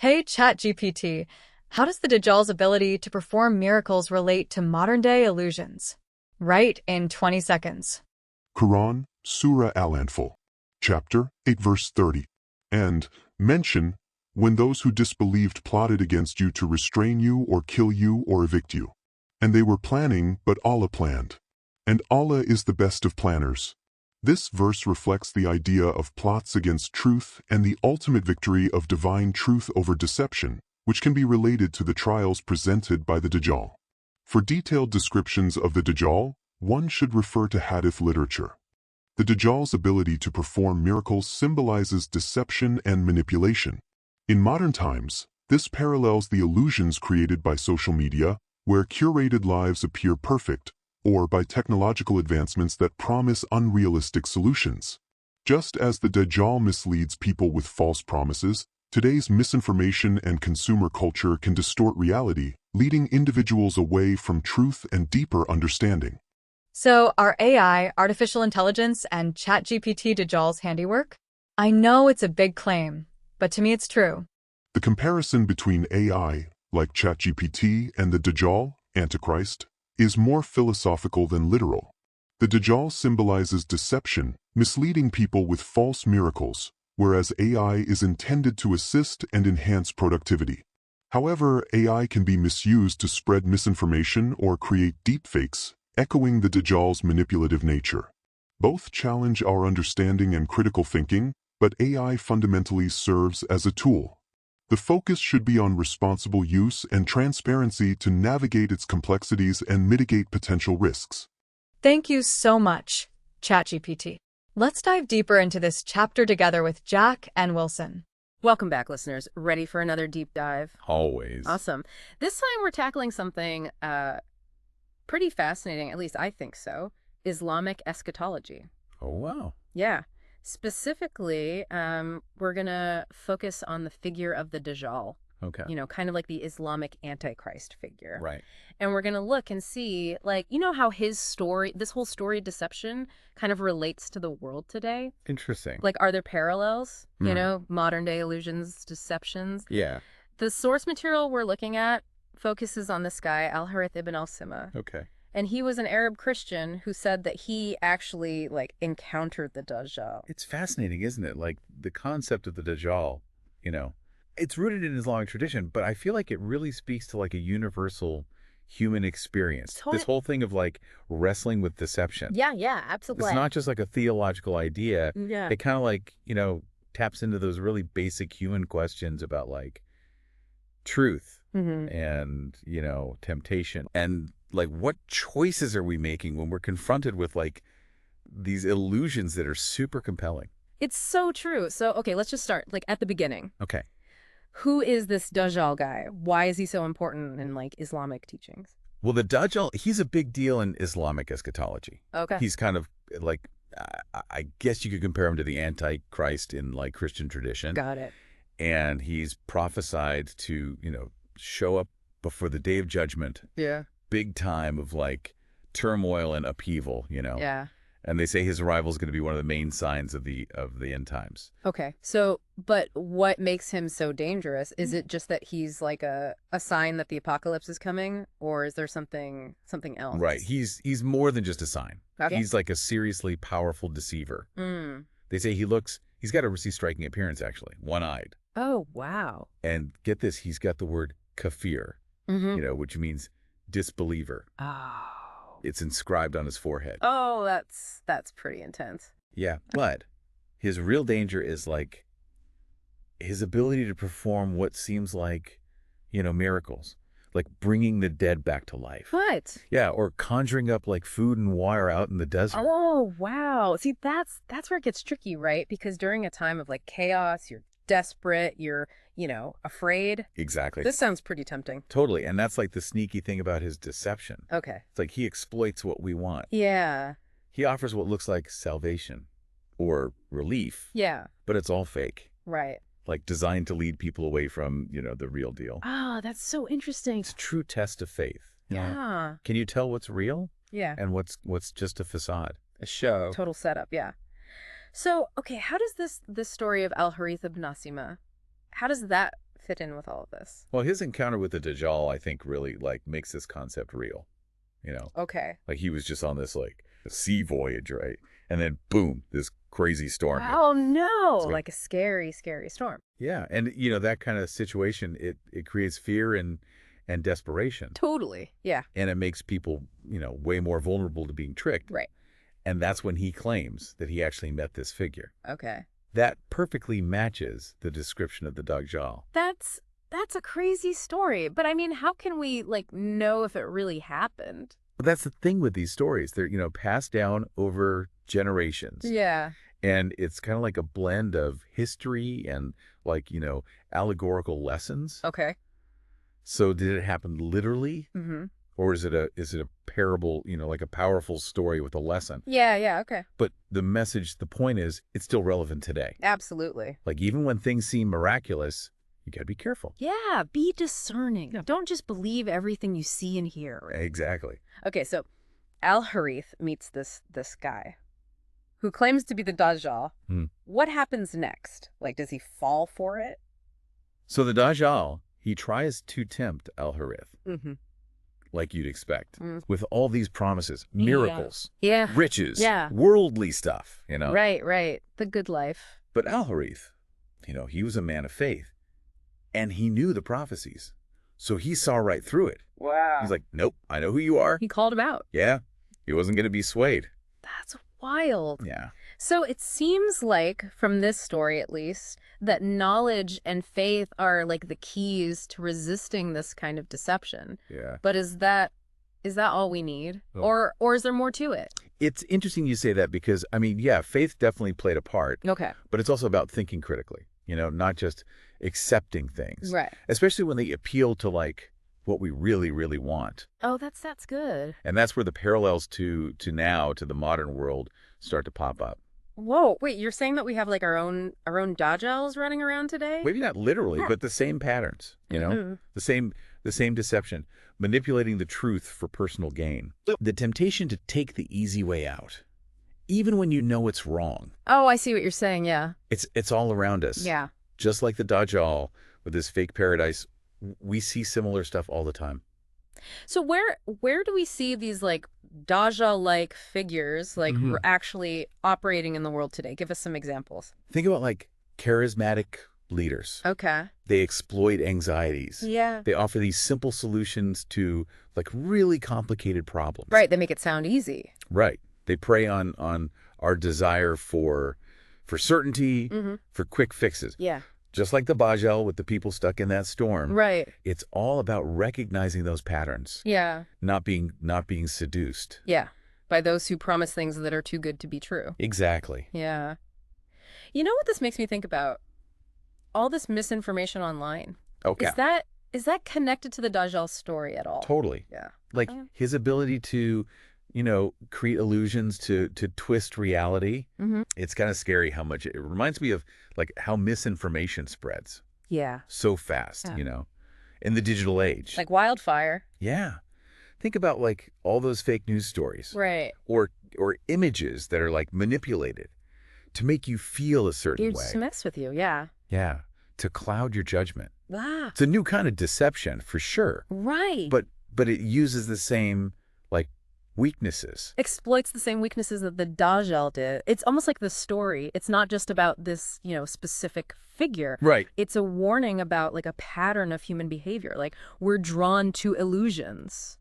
Hey ChatGPT, how does the Dajjal's ability to perform miracles relate to modern-day illusions? Write in 20 seconds. Quran, Surah Al-Anfal, chapter 8 verse 30, and mention when those who disbelieved plotted against you to restrain you or kill you or evict you. And they were planning, but Allah planned. And Allah is the best of planners. This verse reflects the idea of plots against truth and the ultimate victory of divine truth over deception, which can be related to the trials presented by the Dajjal. For detailed descriptions of the Dajjal, one should refer to Hadith literature. The Dajjal's ability to perform miracles symbolizes deception and manipulation. In modern times, this parallels the illusions created by social media, where curated lives appear perfect, or by technological advancements that promise unrealistic solutions. Just as the Dajjal misleads people with false promises, today's misinformation and consumer culture can distort reality, leading individuals away from truth and deeper understanding. So, are AI, artificial intelligence, and ChatGPT Dajjal's handiwork? I know it's a big claim, but to me it's true. The comparison between AI, like ChatGPT, and the Dajjal, Antichrist, is more philosophical than literal. The Dajjal symbolizes deception, misleading people with false miracles, whereas AI is intended to assist and enhance productivity. However, AI can be misused to spread misinformation or create deepfakes, echoing the Dajjal's manipulative nature. Both challenge our understanding and critical thinking, but AI fundamentally serves as a tool. The focus should be on responsible use and transparency to navigate its complexities and mitigate potential risks. Thank you so much, ChatGPT. Let's dive deeper into this chapter together with Jack and Wilson. Welcome back, listeners. Ready for another deep dive? Always. Awesome. This time we're tackling something pretty fascinating, at least I think so, Islamic eschatology. Oh, wow. Yeah. Specifically, we're going to focus on the figure of the Dajjal. Okay. You know, kind of like the Islamic Antichrist figure. Right. And we're going to look and see, like, you know how his story, this whole story of deception kind of relates to the world today? Interesting. Like, are there parallels? You know, modern day illusions, deceptions? Yeah. The source material we're looking at focuses on this guy, Al-Harith ibn al-Sima. Okay. And he was an Arab Christian who said that he actually, like, encountered the Dajjal. It's fascinating, isn't it? Like, the concept of the Dajjal, you know, it's rooted in Islamic tradition, but I feel like it really speaks to, like, a universal human experience. This whole thing of, like, wrestling with deception. Yeah, absolutely. It's not just, like, a theological idea. Yeah. It kind of, like, you know, taps into those really basic human questions about, like, truth and, you know, temptation. And, like, what choices are we making when we're confronted with, like, these illusions that are super compelling? It's so true. So, okay, let's just start, like, at the beginning. Okay. Who is this Dajjal guy? Why is he so important in, like, Islamic teachings? Well, the Dajjal, he's a big deal in Islamic eschatology. Okay. He's kind of, like, I guess you could compare him to the Antichrist in, like, Christian tradition. Got it. And he's prophesied to, you know, show up before the Day of Judgment. Yeah. Big time of, like, turmoil and upheaval, you know. Yeah. And they say his arrival is going to be one of the main signs of the end times. Okay. So, but what makes him so dangerous? Is it just that he's like a sign that the apocalypse is coming, or is there something else? Right. He's more than just a sign. Okay. He's like a seriously powerful deceiver. They say he's got a really striking appearance, actually, one-eyed. Oh, wow. And get this, he's got the word kafir, you know, which means disbeliever. Oh. It's inscribed on his forehead. Oh, that's pretty intense. Yeah, but his real danger is, like, his ability to perform what seems like, you know, miracles, like bringing the dead back to life. What? Yeah, or conjuring up, like, food and water out in the desert. Oh, wow. See, that's where it gets tricky, right? Because during a time of, like, chaos, you're desperate, you're, you know, afraid. Exactly. This sounds pretty tempting. Totally. And that's, like, the sneaky thing about his deception. Okay. It's like he exploits what we want. Yeah. He offers what looks like salvation or relief. Yeah. But it's all fake. Right. Like, designed to lead people away from, you know, the real deal. Oh, that's so interesting. It's a true test of faith. You know? Yeah. Can you tell what's real? Yeah. And what's just a facade? A show. Total setup, yeah. So, okay, how does this story of Al-Harith ibn al-Sima, how does that fit in with all of this? Well, his encounter with the Dajjal, I think, really like makes this concept real. Okay. Like he was just on this like sea voyage, right? And then boom, this crazy storm. Oh no! So, like a scary, scary storm. Yeah, and that kind of situation, it creates fear and desperation. Totally. Yeah. And it makes people, way more vulnerable to being tricked. Right. And that's when he claims that he actually met this figure. Okay. That perfectly matches the description of the Dajjal. That's a crazy story. But I mean, how can we know if it really happened? But that's the thing with these stories. They're, passed down over generations. Yeah. And it's kind of like a blend of history and allegorical lessons. Okay. So did it happen literally? Mm-hmm. Or is it a parable, like a powerful story with a lesson? Yeah, okay. But the point is, it's still relevant today. Absolutely. Like even when things seem miraculous, you got to be careful. Yeah, be discerning. Yeah. Don't just believe everything you see and hear. Exactly. Okay, so Al-Harith meets this guy who claims to be the Dajjal. What happens next? Does he fall for it? So the Dajjal, he tries to tempt Al-Harith. Mm-hmm. Like you'd expect, with all these promises, miracles, riches, worldly stuff, Right. The good life. But Al-Harith, he was a man of faith, and he knew the prophecies. So he saw right through it. Wow. He's like, nope, I know who you are. He called him out. Yeah, he wasn't going to be swayed. That's wild. Yeah. So it seems like, from this story at least, that knowledge and faith are the keys to resisting this kind of deception. Yeah. But is that all we need? Oh. Or is there more to it? It's interesting you say that because, faith definitely played a part. Okay. But it's also about thinking critically, not just accepting things. Right. Especially when they appeal to what we really, really want. Oh, that's good. And that's where the parallels to the modern world start to pop up. Whoa, wait, you're saying that we have our own Dajjals running around today? Maybe not literally, but the same patterns, the same deception, manipulating the truth for personal gain. The temptation to take the easy way out, even when you know it's wrong. Oh, I see what you're saying, yeah. It's all around us. Yeah. Just like the Dajjal with this fake paradise, we see similar stuff all the time. So where do we see these Dajjal-like figures actually operating in the world today? Give us some examples. Think about charismatic leaders. Okay. They exploit anxieties. Yeah. They offer these simple solutions to really complicated problems. Right. They make it sound easy. Right. They prey on our desire for certainty, for quick fixes. Yeah. Just like the Dajjal with the people stuck in that storm. Right. It's all about recognizing those patterns. Yeah. Not being seduced. Yeah. By those who promise things that are too good to be true. Exactly. Yeah. You know what this makes me think about? All this misinformation online. Okay. Is that connected to the Dajjal story at all? Totally. Yeah. His ability to, create illusions, to twist reality. It's kind of scary how much it reminds me of how misinformation spreads. Yeah. So fast, in the digital age. Like wildfire. Yeah. Think about all those fake news stories. Right. Or images that are manipulated to make you feel a certain way. To mess with you, yeah. Yeah. To cloud your judgment. Ah. It's a new kind of deception for sure. Right. But it uses the same weaknesses. Exploits the same weaknesses that the Dajjal did. It's almost like the story. It's not just about this, specific figure. Right. It's a warning about a pattern of human behavior. We're drawn to illusions,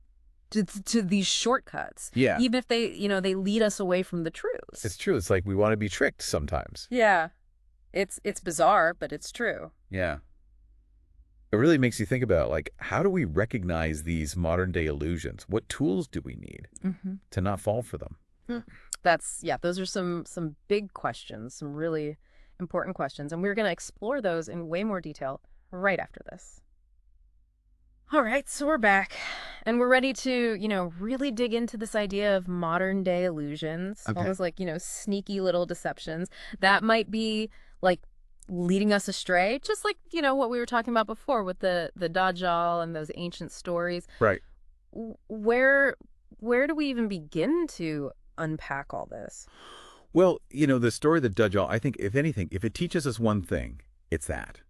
to these shortcuts. Yeah. Even if they, they lead us away from the truth. It's true. It's we want to be tricked sometimes. Yeah. It's bizarre, but it's true. Yeah. It really makes you think about how do we recognize these modern day illusions? What tools do we need to not fall for them? Those are some big questions, some really important questions. And we're going to explore those in way more detail right after this. All right, so we're back and we're ready to, really dig into this idea of modern day illusions, almost sneaky little deceptions that might be leading us astray, just what we were talking about before with the Dajjal and those ancient stories. Right. Where do we even begin to unpack all this? Well, the story of the Dajjal, I think, if anything, if it teaches us one thing, it's that.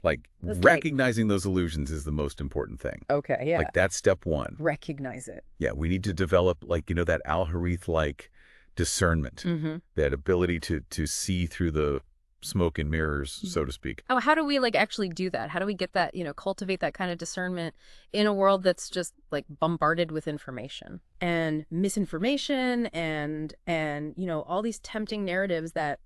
Like, That's great. recognizing those illusions is the most important thing. Okay, yeah. Like, that's step one. Recognize it. Yeah, we need to develop, like, that Al-Harith-like discernment, that ability to see through the smoke and mirrors, so to speak. Oh, how do we like actually do that? How do we get that, cultivate that kind of discernment in a world that's just like bombarded with information and misinformation and all these tempting narratives that,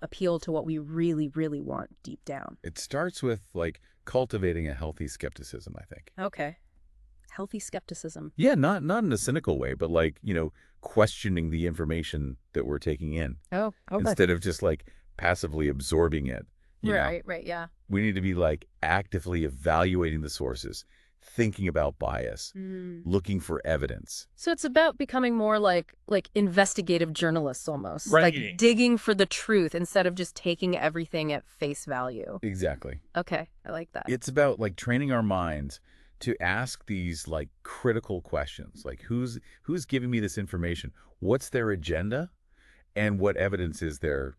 appeal to what we really, really want deep down? It starts with, like, cultivating a healthy skepticism, I think. Okay. Healthy skepticism. Yeah, not in a cynical way, but like, questioning the information that we're taking in. Oh, okay. Instead of just like passively absorbing it. you know? Right, yeah. We need to be like actively evaluating the sources, thinking about bias, looking for evidence. So it's about becoming more like investigative journalists almost. Right. Like digging for the truth instead of just taking everything at face value. Exactly. Okay, I like that. It's about like training our minds to ask these like critical questions, like who's giving me this information? What's their agenda? And what evidence is there,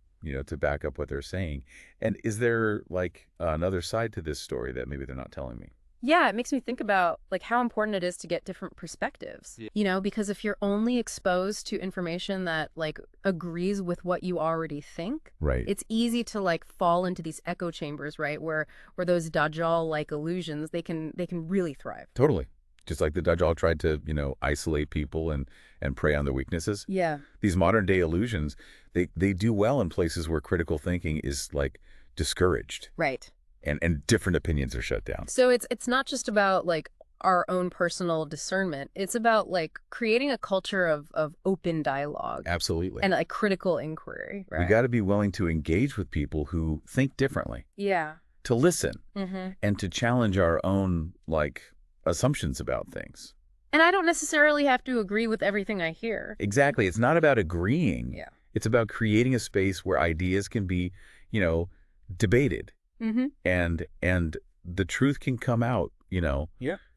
to back up what they're saying? And is there like another side to this story that maybe they're not telling me? Yeah, it makes me think about like how important it is to get different perspectives, because if you're only exposed to information that like agrees with what you already think, Right. it's easy to like fall into these echo chambers, right? Where those Dajjal like illusions, they can really thrive. Totally. Just like the Dajjal tried to, isolate people and prey on their weaknesses. Yeah. These modern day illusions, they do well in places where critical thinking is like discouraged. Right. And different opinions are shut down. So it's not just about like our own personal discernment. It's about like creating a culture of open dialogue. Absolutely. And like critical inquiry. Right. We got to be willing to engage with people who think differently. Yeah. To listen and to challenge our own like assumptions about things. And I don't necessarily have to agree with everything I hear. Exactly. It's not about agreeing. Yeah. It's about creating a space where ideas can be, debated. And the truth can come out,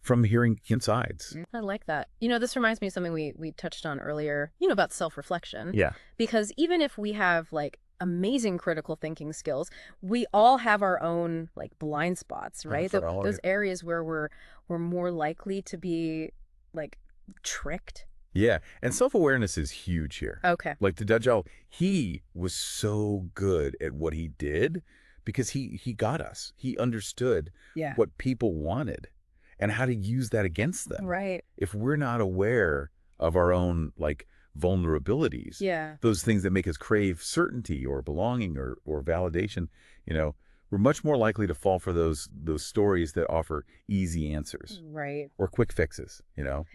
from hearing sides. I like that. This reminds me of something we touched on earlier, about self-reflection. Yeah. Because even if we have like amazing critical thinking skills, we all have our own like blind spots, right? Those areas where we're more likely to be like tricked. Yeah. And self-awareness is huge here. Okay. Like the Dajjal, he was so good at what he did because he got us. He understood what people wanted and how to use that against them. Right. If we're not aware of our own like vulnerabilities, those things that make us crave certainty or belonging or validation, we're much more likely to fall for those stories that offer easy answers. Right. Or quick fixes,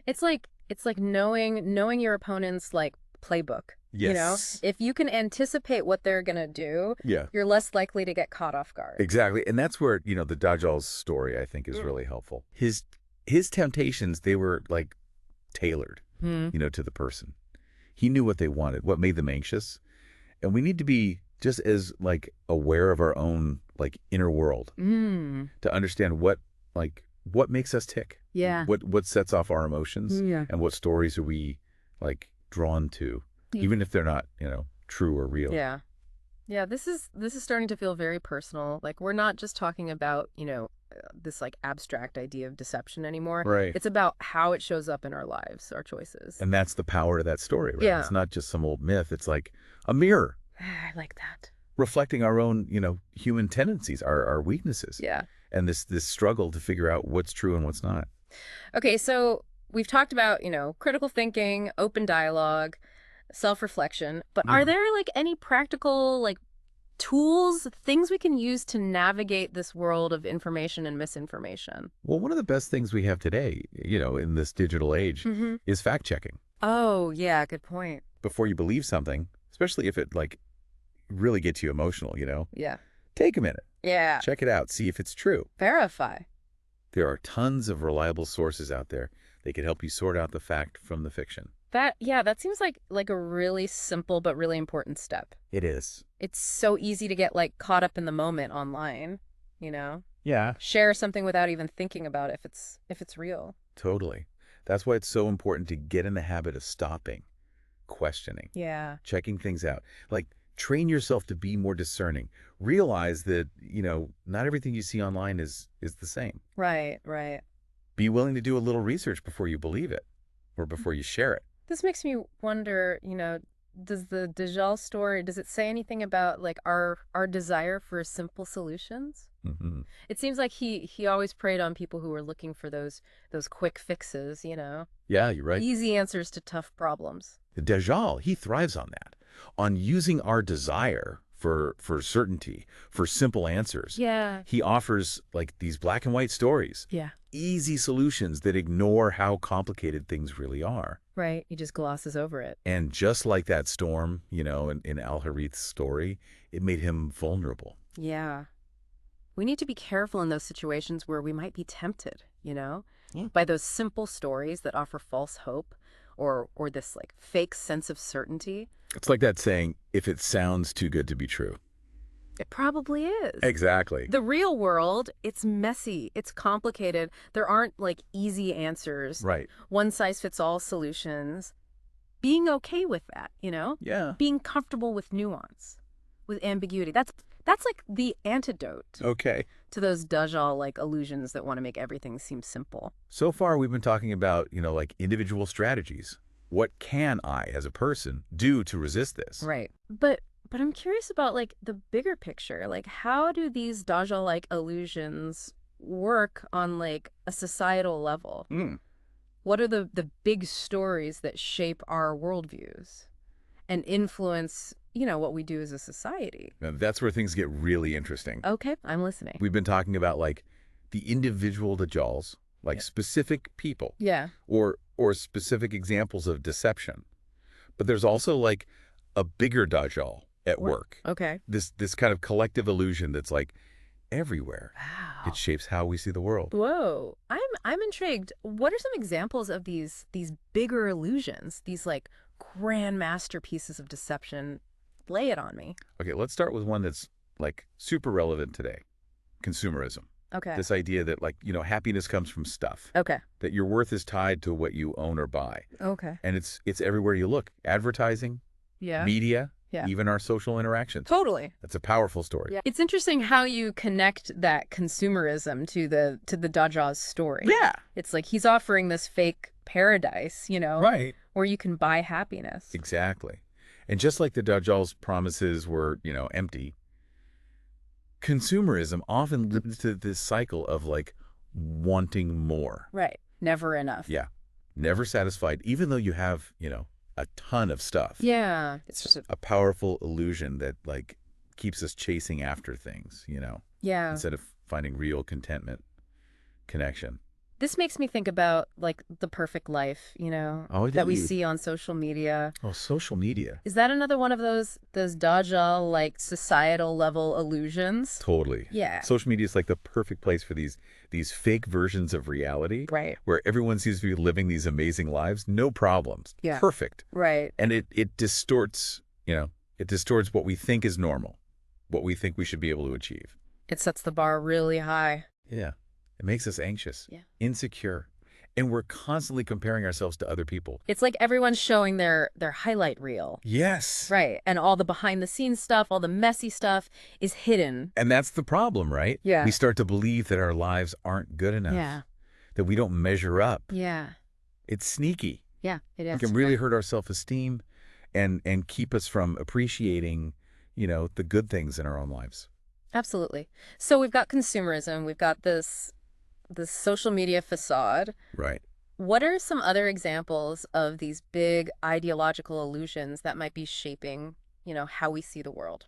It's like knowing your opponent's like playbook. Yes. If you can anticipate what they're going to do, you're less likely to get caught off guard. Exactly. And that's where, the Dajjal's story, I think, is really helpful. His temptations, they were like tailored, to the person. He knew what they wanted, what made them anxious. And we need to be just as like aware of our own like inner world to understand what makes us tick. Yeah. What sets off our emotions and what stories are we like drawn to, even if they're not, true or real. Yeah. Yeah, this is starting to feel very personal. Like we're not just talking about, this like abstract idea of deception anymore. Right. It's about how it shows up in our lives, our choices. And that's the power of that story, right? Yeah. It's not just some old myth. It's like a mirror. I like that. Reflecting our own, human tendencies, our weaknesses. Yeah. And this struggle to figure out what's true and what's not. Okay, so we've talked about, critical thinking, open dialogue, self-reflection, but are there like any practical like tools, things we can use to navigate this world of information and misinformation? Well, one of the best things we have today, in this digital age is fact checking. Oh, yeah, good point. Before you believe something, especially if it like really gets you emotional, Yeah. take a minute. Yeah. Check it out. See if it's true. Verify. There are tons of reliable sources out there. They can help you sort out the fact from the fiction. That seems like a really simple but really important step. It is. It's so easy to get like caught up in the moment online, Yeah. Share something without even thinking about if it's real. Totally. That's why it's so important to get in the habit of stopping, questioning, Yeah. checking things out. Like Train yourself to be more discerning. Realize that, not everything you see online is the same. Right, right. Be willing to do a little research before you believe it or before you share it. This makes me wonder, does the Dajjal story, does it say anything about like our desire for simple solutions? Mm-hmm. It seems like he always preyed on people who were looking for those quick fixes, Yeah, you're right. easy answers to tough problems. The Dajjal, he thrives on that, on using our desire for certainty, for simple answers. Yeah. He offers like these black and white stories, Yeah. easy solutions that ignore how complicated things really are. Right. He just glosses over it. And just like that storm, in Al-Harith's story, it made him vulnerable. Yeah. We need to be careful in those situations where we might be tempted, Yeah. by those simple stories that offer false hope or this like fake sense of certainty. It's like that saying, if it sounds too good to be true. It probably is. Exactly. The real world, it's messy, it's complicated. There aren't like easy answers. Right. One-size-fits-all solutions. Being okay with that, Yeah. Being comfortable with nuance, with ambiguity. That's like the antidote Okay. to those Dajjal like illusions that want to make everything seem simple. So far, we've been talking about, like individual strategies. What can I, as a person, do to resist this? Right. But I'm curious about like the bigger picture. Like, how do these Dajjal like illusions work on like a societal level? What are the big stories that shape our worldviews and influence, what we do as a society? Now, that's where things get really interesting. Okay, I'm listening. We've been talking about like the individual Dajjals, like specific people. Yeah. Or specific examples of deception. But there's also like a bigger Dajjal at work. Okay. This kind of collective illusion that's like everywhere. Wow. It shapes how we see the world. Whoa. I'm intrigued. What are some examples of these bigger illusions, these like grand masterpieces of deception? Lay it on me. Okay, let's start with one that's like super relevant today. Consumerism. Okay. This idea that like, happiness comes from stuff. Okay. That your worth is tied to what you own or buy. Okay. And it's everywhere you look. Advertising, Yeah. media, Yeah. even our social interactions. Totally. That's a powerful story. Yeah. It's interesting how you connect that consumerism to the Dajjal's story. Yeah. It's like he's offering this fake paradise, Right. where you can buy happiness. Exactly. And just like the Dajjal's promises were, empty, consumerism often leads to this cycle of like wanting more. Right. Never enough. Yeah. Never satisfied, even though you have, a ton of stuff. Yeah. It's just A powerful illusion that like keeps us chasing after things, yeah. instead of finding real contentment, connection. This makes me think about like the perfect life, Oh, that we you- see on social media. Oh, social media. Is that another one of those Dajjal like societal level illusions? Totally. Yeah. Social media is like the perfect place for these fake versions of reality. Right. Where everyone seems to be living these amazing lives, no problems. Yeah. Perfect. Right. And it distorts, it distorts what we think is normal, what we think we should be able to achieve. It sets the bar really high. Yeah. It makes us anxious, Yeah. insecure, and we're constantly comparing ourselves to other people. It's like everyone's showing their highlight reel. Yes. Right. And all the behind the scenes stuff, all the messy stuff is hidden. And that's the problem, right? Yeah. We start to believe that our lives aren't good enough. Yeah. That we don't measure up. Yeah. It's sneaky. Yeah, it is. It can really hurt our self-esteem and keep us from appreciating, the good things in our own lives. Absolutely. So we've got consumerism, we've got this social media facade. Right. What are some other examples of these big ideological illusions that might be shaping, how we see the world?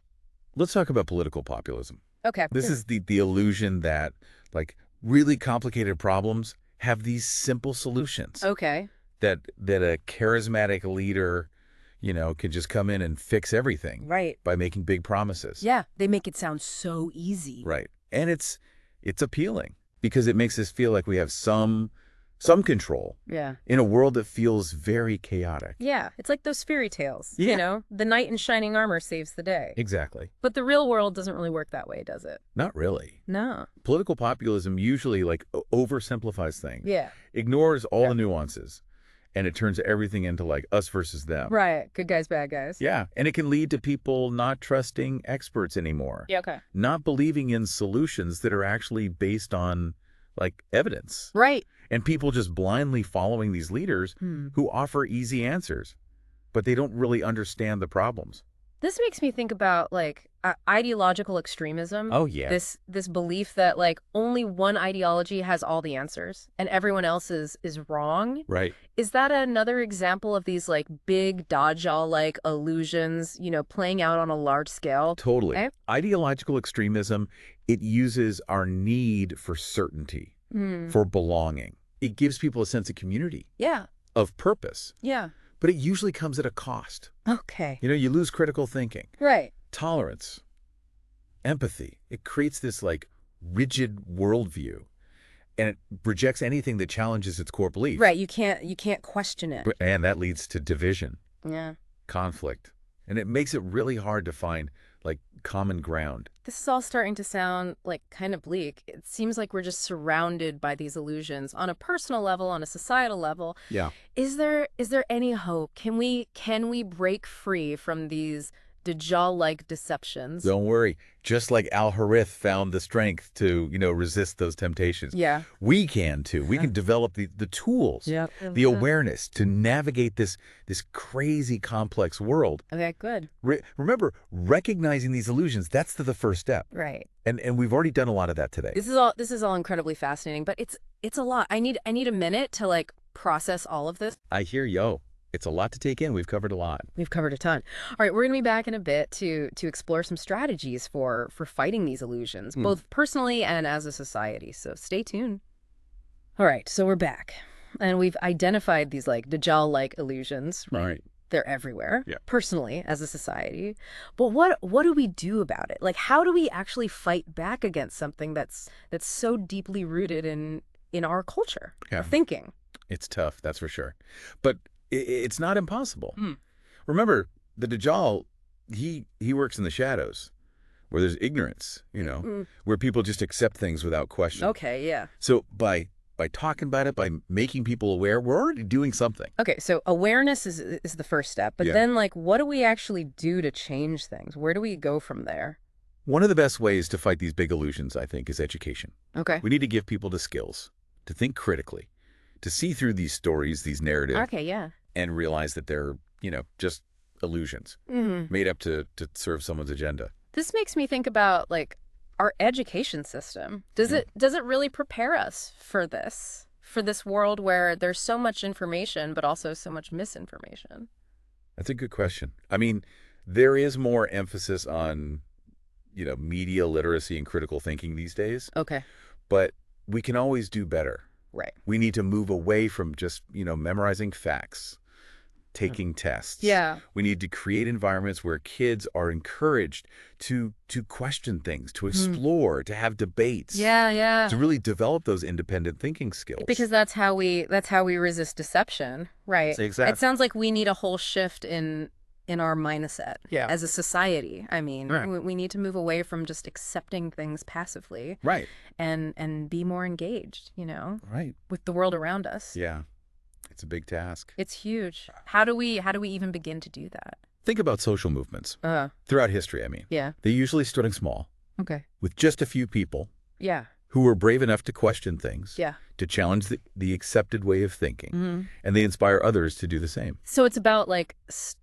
Let's talk about political populism. Okay. This is the illusion that, like, really complicated problems have these simple solutions. Okay. That a charismatic leader, can just come in and fix everything. Right. By making big promises. Yeah. They make it sound so easy. Right. And it's appealing because it makes us feel like we have some control Yeah. in a world that feels very chaotic. Yeah. It's like those fairy tales. Yeah. The knight in shining armor saves the day. Exactly. But the real world doesn't really work that way, does it? Not really. No. Political populism usually like oversimplifies things. Yeah. Ignores all the nuances And it turns everything into like us versus them. Right. Good guys, bad guys. Yeah. And it can lead to people not trusting experts anymore. Yeah, okay. Not believing in solutions that are actually based on like evidence. Right. And people just blindly following these leaders who offer easy answers, but they don't really understand the problems. This makes me think about like ideological extremism. Oh, yeah. This belief that like only one ideology has all the answers and everyone else is wrong. Right. Is that another example of these like big Dajjal-like illusions, playing out on a large scale? Totally. Okay. Ideological extremism, it uses our need for certainty, for belonging. It gives people a sense of community, Yeah. of purpose, Yeah. but it usually comes at a cost. Okay. You lose critical thinking, Right. tolerance, empathy. It creates this like rigid worldview, and it rejects anything that challenges its core beliefs. Right. You can't question it. And that leads to division, Yeah. conflict, and it makes it really hard to find like common ground. This is all starting to sound like kind of bleak. It seems like we're just surrounded by these illusions on a personal level, on a societal level. Yeah. Is there any hope? Can we break free from these Dajjal-like deceptions? Don't worry. Just like Al-Harith found the strength to, resist those temptations. Yeah. We can too. We can develop the tools, Yeah. the awareness to navigate this crazy complex world. Okay, good. Remember, recognizing these illusions, that's the first step. Right. And we've already done a lot of that today. This is all incredibly fascinating, but it's a lot. I need a minute to like process all of this. I hear yo. It's a lot to take in. We've covered a lot. We've covered a ton. All right, we're going to be back in a bit to explore some strategies for fighting these illusions, both personally and as a society. So stay tuned. All right, so we're back. And we've identified these like Dajjal-like illusions. Right. They're everywhere, Yeah. personally, as a society. But what do we do about it? Like, how do we actually fight back against something that's so deeply rooted in our culture, Yeah. our thinking? It's tough, that's for sure. But it's not impossible. Remember, the Dajjal, he works in the shadows, where there's ignorance, where people just accept things without question. Okay, yeah. So by talking about it, by making people aware, we're already doing something. Okay, so awareness is the first step, but Yeah. then like what do we actually do to change things? Where do we go from there? One of the best ways to fight these big illusions, I think, is education. Okay. We need to give people the skills to think critically, to see through these stories, these narratives, Okay, yeah. and realize that they're, just illusions made up to serve someone's agenda. This makes me think about like our education system. Does it really prepare us for this world where there's so much information but also so much misinformation? That's a good question. I mean, there is more emphasis on, media literacy and critical thinking these days, Okay. but we can always do better. Right. We need to move away from just, memorizing facts, taking tests. Yeah. We need to create environments where kids are encouraged to question things, to explore, to have debates. Yeah. To really develop those independent thinking skills. Because that's how we resist deception, right? Exactly. It sounds like we need a whole shift in our mindset Yeah. as a society. I mean, Right. we need to move away from just accepting things passively Right. and be more engaged, Right. with the world around us. Yeah. It's a big task. It's huge. How do we even begin to do that? Think about social movements. Throughout history, I mean. Yeah. They usually started small, Okay. with just a few people Yeah. who were brave enough to question things, Yeah. to challenge the accepted way of thinking, and they inspire others to do the same. So it's about like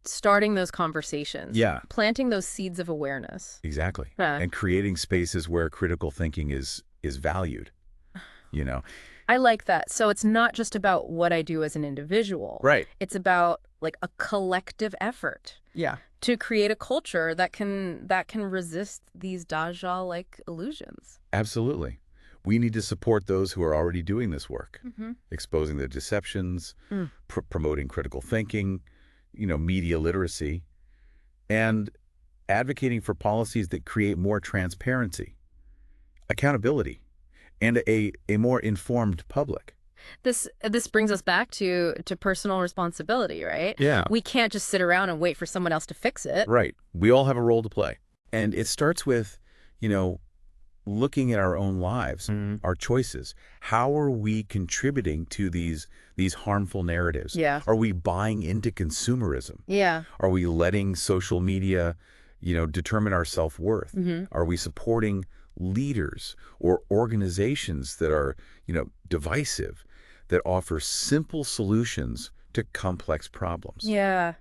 starting those conversations. Yeah. Planting those seeds of awareness. Exactly. Huh. And creating spaces where critical thinking is valued, I like that. So it's not just about what I do as an individual. Right. It's about like a collective effort Yeah. to create a culture that can resist these Dajjal-like illusions. Absolutely. We need to support those who are already doing this work, Mm-hmm. exposing the deceptions, promoting critical thinking, media literacy, and advocating for policies that create more transparency, accountability, and a more informed public. This brings us back to personal responsibility, right? Yeah. We can't just sit around and wait for someone else to fix it. Right. We all have a role to play. And it starts with, looking at our own lives, our choices. How are we contributing to these harmful narratives? Yeah. Are we buying into consumerism? Yeah. Are we letting social media, determine our self-worth? Are we supporting leaders or organizations that are, divisive, that offer simple solutions to complex problems? Yeah.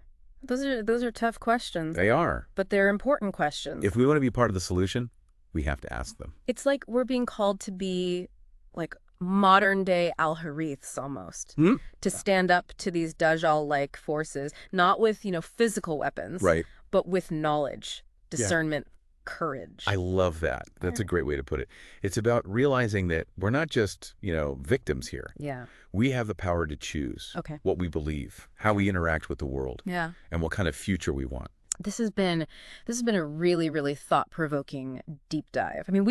Those are tough questions. They are. But they're important questions. If we want to be part of the solution, we have to ask them. It's like we're being called to be like modern day al-Hariths almost. To stand up to these Dajjal-like forces, not with, physical weapons, Right. but with knowledge, discernment, courage. I love that. That's a great way to put it. It's about realizing that we're not just, victims here. Yeah. We have the power to choose what we believe, how we interact with the world, Yeah. and what kind of future we want. This has been a really, really thought-provoking deep dive. I mean,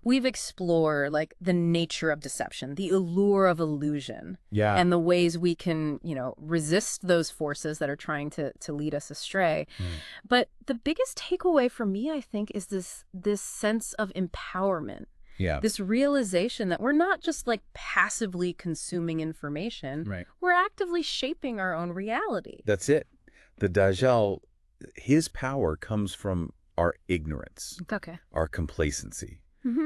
we've explored like the nature of deception, the allure of illusion, and the ways we can, resist those forces that are trying to lead us astray. But the biggest takeaway for me, I think, is this sense of empowerment. Yeah. This realization that we're not just like passively consuming information. Right. We're actively shaping our own reality. That's it. The Dajjal, his power comes from our ignorance, Okay. our complacency,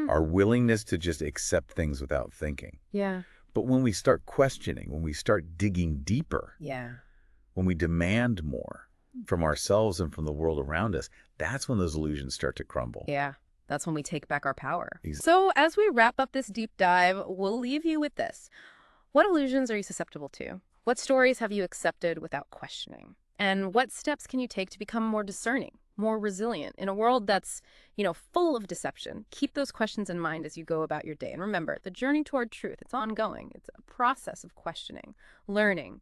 our willingness to just accept things without thinking. Yeah. But when we start questioning, when we start digging deeper, Yeah. when we demand more from ourselves and from the world around us, that's when those illusions start to crumble. Yeah. That's when we take back our power. Exactly. So as we wrap up this deep dive, we'll leave you with this. What illusions are you susceptible to? What stories have you accepted without questioning? And what steps can you take to become more discerning, more resilient in a world that's, full of deception? Keep those questions in mind as you go about your day. And remember, the journey toward truth, it's ongoing. It's a process of questioning, learning,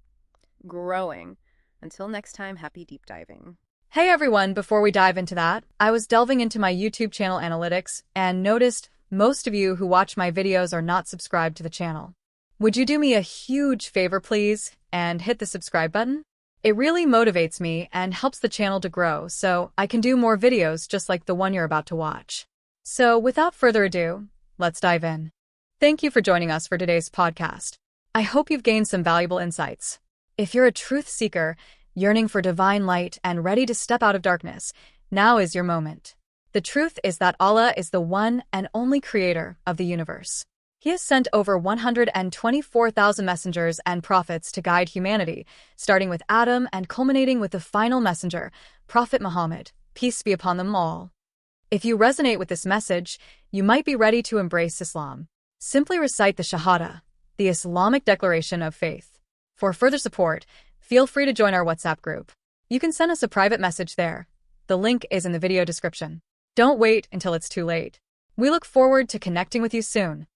growing. Until next time, happy deep diving. Hey everyone, before we dive into that, I was delving into my YouTube channel analytics and noticed most of you who watch my videos are not subscribed to the channel. Would you do me a huge favor, please, and hit the subscribe button? It really motivates me and helps the channel to grow so I can do more videos just like the one you're about to watch. So without further ado, let's dive in. Thank you for joining us for today's podcast. I hope you've gained some valuable insights. If you're a truth seeker, yearning for divine light and ready to step out of darkness, now is your moment. The truth is that Allah is the one and only creator of the universe. He has sent over 124,000 messengers and prophets to guide humanity, starting with Adam and culminating with the final messenger, Prophet Muhammad, peace be upon them all. If you resonate with this message, you might be ready to embrace Islam. Simply recite the Shahada, the Islamic declaration of faith. For further support, feel free to join our WhatsApp group. You can send us a private message there. The link is in the video description. Don't wait until it's too late. We look forward to connecting with you soon.